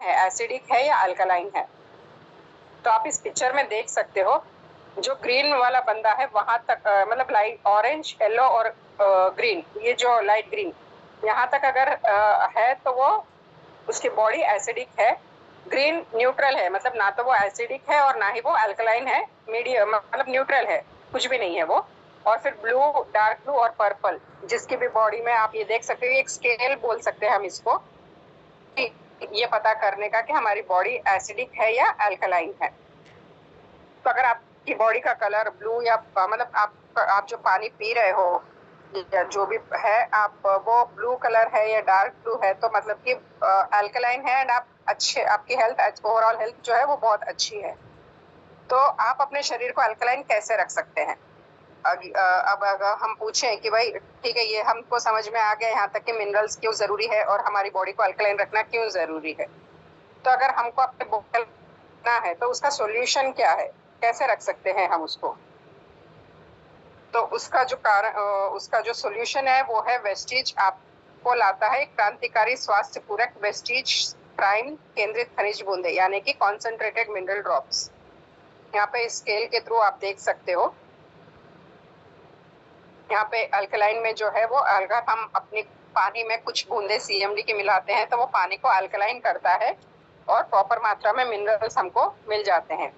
है, एसिडिक है या अल्कलाइन है। तो आप इस पिक्चर में देख सकते हो, जो ग्रीन वाला बंदा है वहां तक मतलब लाइट ऑरेंज, येलो और ग्रीन, ये जो लाइट ग्रीन यहाँ तक अगर है तो वो उसकी बॉडी एसिडिक है। ग्रीन न्यूट्रल है, मतलब ना तो वो एसिडिक है और ना ही वो अल्कलाइन है, मीडियम मतलब न्यूट्रल है, कुछ भी नहीं है वो। और फिर ब्लू, डार्क ब्लू और पर्पल, जिसकी भी बॉडी में आप ये देख सकते हो, एक स्केल बोल सकते हैं हम इसको, ये पता करने का कि हमारी बॉडी एसिडिक है या अल्कलाइन है। तो अगर आपकी बॉडी का कलर ब्लू या मतलब आप जो पानी पी रहे हो या जो भी है, आप वो ब्लू कलर है या डार्क ब्लू है, तो मतलब कि अल्कलाइन है एंड आप अच्छे, आपकी हेल्थ, ओवरऑल हेल्थ जो है वो बहुत अच्छी है। तो आप अपने शरीर को अल्कलाइन कैसे रख सकते हैं। अब अगर हम पूछें कि भाई ठीक है, ये हमको समझ में आ गया यहाँ तक कि मिनरल्स क्यों जरूरी है और हमारी बॉडी को अल्कलाइन रखना क्यों जरूरी है। तो अगर हमको अपने बॉडी रखना है तो उसका सॉल्यूशन क्या है, कैसे रख सकते हैं हम उसको। तो उसका जो कारण, उसका जो सॉल्यूशन है वो है वेस्टीज। आपको लाता है एक क्रांतिकारी स्वास्थ्य पूरक वेस्टीज प्राइम केंद्रित खनिज बूंदे, यानी कि कॉन्सेंट्रेटेड मिनरल ड्रॉप्स। यहाँ पे स्केल के थ्रू आप देख सकते हो, यहाँ पे अल्कलाइन में जो है वो, अगर हम अपनी पानी में कुछ बूंदे सीएमडी के मिलाते हैं तो वो पानी को अल्कलाइन करता है और प्रॉपर मात्रा में मिनरल्स हमको मिल जाते हैं।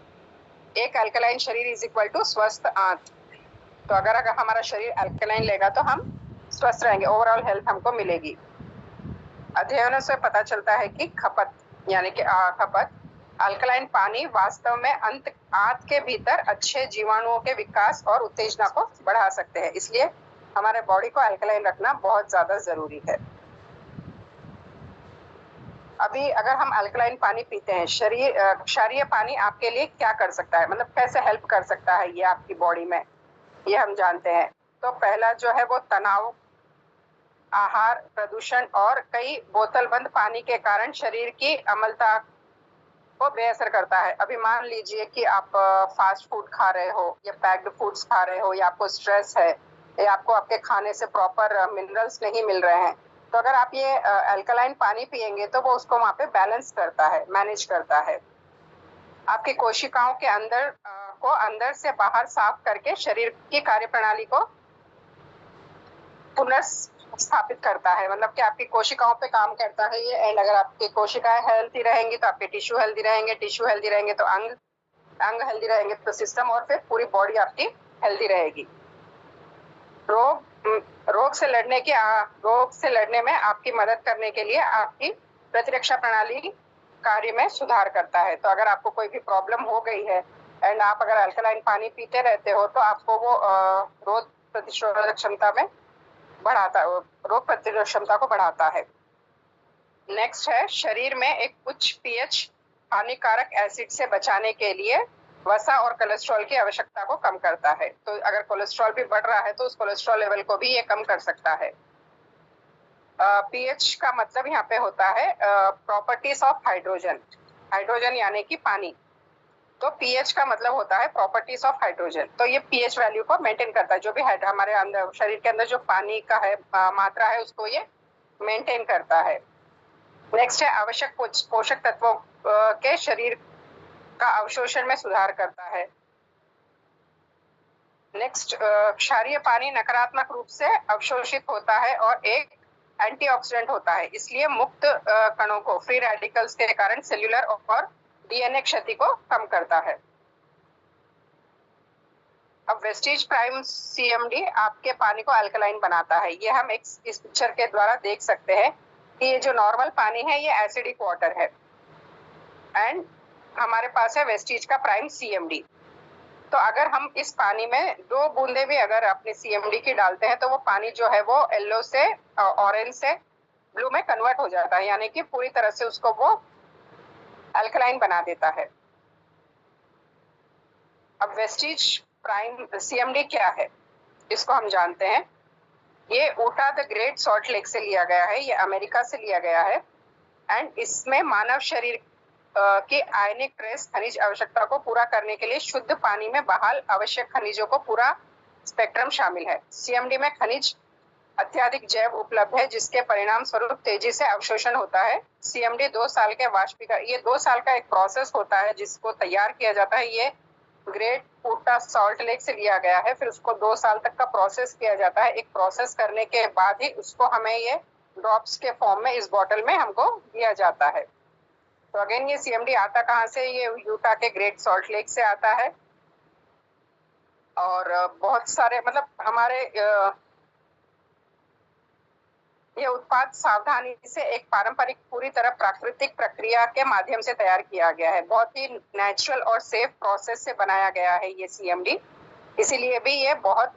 एक अल्कलाइन शरीर इज इक्वल टू स्वस्थ आंत। तो अगर हमारा शरीर अल्कलाइन लेगा तो हम स्वस्थ रहेंगे, ओवरऑल हेल्थ हमको मिलेगी। अध्ययनों से पता चलता है कि खपत यानी कि खपत अल्कलाइन पानी वास्तव में आंत के भीतर अच्छे जीवाणुओं के विकास और उत्तेजना को बढ़ा सकते हैं। इसलिए हमारे बॉडी को अल्कलाइन रखना बहुत ज्यादा जरूरी है। अभी अगर हम अल्कलाइन पानी पीते हैं, क्षारीय पानी आपके लिए क्या कर सकता है, मतलब कैसे हेल्प कर सकता है ये आपकी बॉडी में, ये हम जानते हैं। तो पहला जो है वो तनाव, आहार, प्रदूषण और कई बोतलबंद पानी के कारण शरीर की अम्लता को बेअसर करता है। अभी मान लीजिए कि आप फास्ट फूड खा रहे हो या पैक्ड फूड्स खा रहे हो, या आपको स्ट्रेस है या आपको आपके खाने से प्रॉपर मिनरल्स नहीं मिल रहे हैं, तो अगर आप ये अल्कलाइन पानी पिएंगे तो वो उसको वहां पे बैलेंस करता है, मैनेज करता है। आपकी कोशिकाओं के अंदर को अंदर से बाहर साफ करके शरीर की कार्यप्रणाली को पुनर्स्थापित करता है, मतलब कि आपकी कोशिकाओं पे काम करता है ये। एंड अगर आपकी कोशिकाएं हेल्थी रहेंगी तो आपके टिश्यू हेल्थी रहेंगे, टिश्यू हेल्थी रहेंगे तो अंग हेल्थी रहेंगे, तो सिस्टम और फिर पूरी बॉडी आपकी हेल्थी रहेगी। रोग से लड़ने में आपकी मदद करने के लिए आपकी प्रतिरक्षा प्रणाली कार्य में सुधार करता है। तो अगर आपको कोई भी प्रॉब्लम हो गई है एंड आप अगर अल्कलाइन पानी पीते रहते हो तो आपको वो रोग प्रतिरोधक क्षमता में बढ़ाता है, रोग प्रतिरोधक क्षमता को बढ़ाता है। नेक्स्ट है, शरीर में एक उच्च पीएच हानिकारक एसिड से बचाने के लिए वसा और कोलेस्ट्रॉल की आवश्यकता को कम करता है। तो अगर कोलेस्ट्रॉल भी बढ़ रहा है तो उस कोलेस्ट्रॉल लेवल को भी ये कम कर सकता है। पीएच का मतलब यहाँ पे होता है प्रॉपर्टीज ऑफ हाइड्रोजन, हाइड्रोजन यानी कि पानी। तो पीएच का मतलब होता है प्रॉपर्टीज ऑफ हाइड्रोजन। तो ये पीएच वैल्यू को मेंटेन करता है, जो भी हमारे अंदर शरीर के अंदर जो पानी का है मात्रा है उसको ये मेंटेन करता है। नेक्स्ट है, आवश्यक पोषक तत्वों के शरीर का अवशोषण में सुधार करता है। नेक्स्ट, क्षारीय पानी नकारात्मक रूप से अवशोषित होता है और एक एंटीऑक्सीडेंट होता है, इसलिए मुक्त कणों को, फ्री रेडिकल्स के कारण सेल्यूलर और डीएनए क्षति को कम करता है। अब वेस्टीज प्राइम सीएमडी आपके पानी को अल्कलाइन बनाता है। ये हम इस पिक्चर के द्वारा देख सकते हैं कि ये जो नॉर्मल पानी है ये एसिडिक वाटर है एंड हमारे पास है वेस्टीज का प्राइम सीएमडी। तो अगर हम इस पानी में 2 बूंदे भी अगर अपनी सीएमडी की डालते हैं तो वो पानी जो है वो येलो से ऑरेंज से ब्लू में कन्वर्ट हो जाता है, यानी कि पूरी तरह से उसको वो अल्कलाइन बना देता है। अब वेस्टीज प्राइम सीएमडी क्या है इसको हम जानते हैं। ये ऊटा द ग्रेट सॉल्ट लेक से लिया गया है, ये अमेरिका से लिया गया है एंड इसमें मानव शरीर की आयनिक ट्रेस खनिज आवश्यकता को पूरा करने के लिए शुद्ध पानी में बहाल आवश्यक खनिजों को पूरा स्पेक्ट्रम शामिल है। सीएमडी में खनिज अत्यधिक जैव उपलब्ध है जिसके परिणाम स्वरूप तेजी से अवशोषण होता है। CMD 2 साल के वाष्पीकरण, ये 2 साल का एक प्रोसेस होता है जिसको तैयार किया जाता है। ये ग्रेट ऊटा सॉल्ट लेक से लिया गया है, फिर उसको 2 साल तक का प्रोसेस किया जाता है। एक प्रोसेस करने के बाद ही उसको हमें ये ड्रॉप्स के फॉर्म में इस बॉटल में हमको दिया जाता है। तो अगेन ये CMD आता कहाँ से? ये यूटा के ग्रेट सॉल्ट लेक से आता है। और बहुत सारे मतलब हमारे ये उत्पाद सावधानी से एक पारंपरिक पूरी तरह प्राकृतिक प्रक्रिया के माध्यम से तैयार किया गया है। बहुत ही नेचुरल और सेफ प्रोसेस से बनाया गया है ये CMD, इसीलिए भी ये बहुत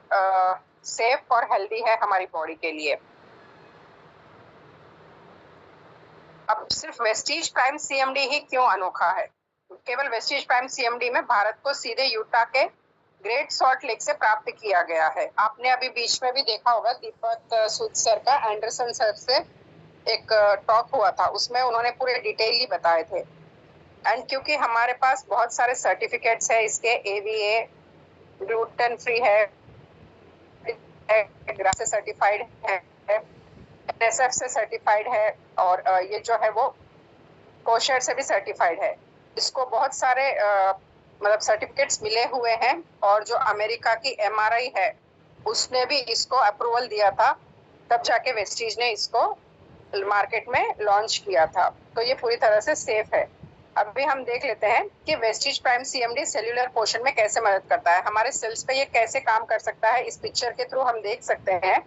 सेफ और हेल्दी है हमारी बॉडी के लिए। अब सिर्फ वेस्टीज प्राइम CMD ही क्यों अनोखा है? केवल वेस्टीज प्राइम CMD में भारत को सीधे यूटा के ग्रेट सॉल्ट लेक से प्राप्त किया गया है। आपने अभी बीच में भी देखा होगा दीपक सूद सर का एंडरसन सर से एक टॉक हुआ था, उसमें उन्होंने पूरे डिटेलली बताए थे। एंड क्योंकि हमारे पास बहुत सारे सर्टिफिकेट्स है इसके, AVA ग्लूटेन फ्री है, ग्रास से सर्टिफाइड है, NSF से सर्टिफाइड है, और ये जो है वो कोशर से भी सर्टिफाइड है। इसको बहुत सारे मतलब सर्टिफिकेट्स मिले हुए हैं, और जो अमेरिका की MRI है उसने भी इसको अप्रूवल दिया था, तब जाके वेस्टीज ने इसको मार्केट में लॉन्च किया था। तो ये पूरी तरह से सेफ है। अभी हम देख लेते हैं कि वेस्टीज प्राइम CMD सेल्यूलर पोषण में कैसे मदद करता है, हमारे सेल्स पे ये कैसे काम कर सकता है। इस पिक्चर के थ्रू हम देख सकते हैं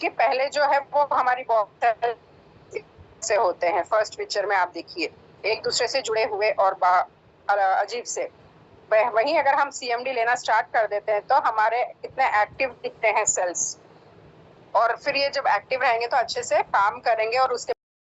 कि पहले जो है वो हमारी बॉडी से होते हैं। फर्स्ट पिक्चर में आप देखिए एक दूसरे से जुड़े हुए और अजीब से। वहीं अगर हम CMD लेना स्टार्ट कर देते हैं तो हमारे कितने एक्टिव दिखते हैं सेल्स, और फिर ये जब एक्टिव रहेंगे तो अच्छे से काम करेंगे और उसके